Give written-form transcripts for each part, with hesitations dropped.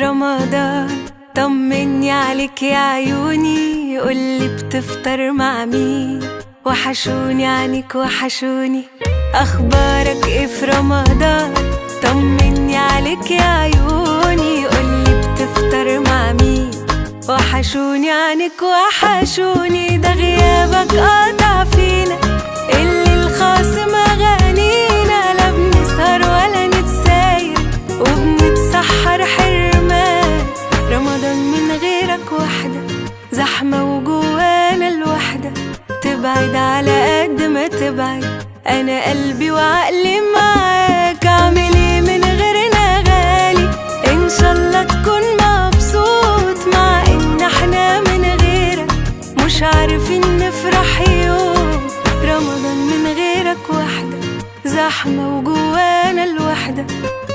رمضان، طمني عليك يا عيوني، قولي بتفطر مع مين؟ وحشوني عنك وحشوني، أخبارك إيه في رمضان؟ طمني عليك يا عيوني، قولي بتفطر مع مين؟ وحشوني عنك وحشوني، ده غيابك قاطع فينا، اللي الخاصم أغانينا، لا بنسهر ولا نتساير وبنتسحر حرمان. رمضان من غيرك وحدة، زحمة وجوانا الوحدة، تبعد على قد ما تبعد، أنا قلبي وعقلي معاك. أعمل إيه من غيرنا غالي؟ إن شاء الله تكون مبسوط، مع إن إحنا من غيرك مش عارفين نفرح يوم. رمضان من غيرك وحدة، زحمة وجوانا الوحدة،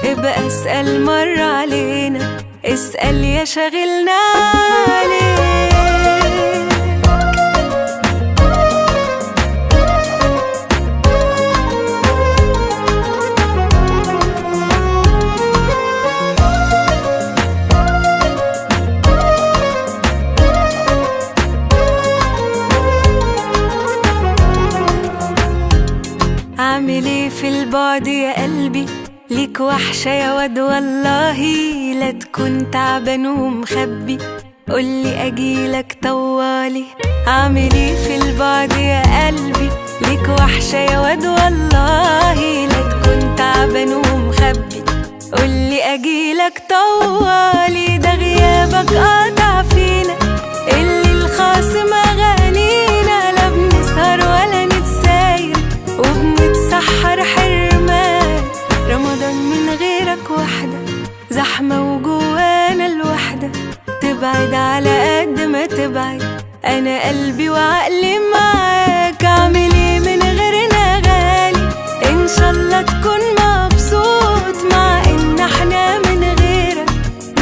ابقى اسأل مرة علينا، اسأل يا شاغلنا عليك. أعمل إيه في البعد يا قلبي؟ ليك وحشة يا واد والله، لا تكون تعبان ومخبي، قولي أجيلك طوالي. أعمل إيه في البعد يا قلبي؟ ليك وحشة يا واد والله، لا تكون تعبان ومخبي، قولي أجيلك طوالي. ده غيابك قاطع فينا، اللي الخاصم أغانينا، لا بنسهر ولا نتساير وبنتسحر حرمان. رمضان من غيرك وحدة، زحمة وجوانا الوحدة، تبعد على قد ما تبعد، أنا قلبي وعقلي معاك. أعمل إيه من غيرنا غالي؟ إن شاء الله تكون مبسوط، مع إن إحنا من غيرك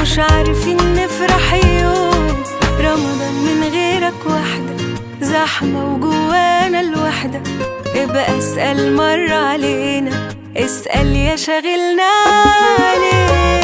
مش عارفين نفرح يوم. رمضان من غيرك وحدة، زحمة وجوانا الوحدة، ابقى اسأل مرة علينا، اسأل يا شاغلنا عليك.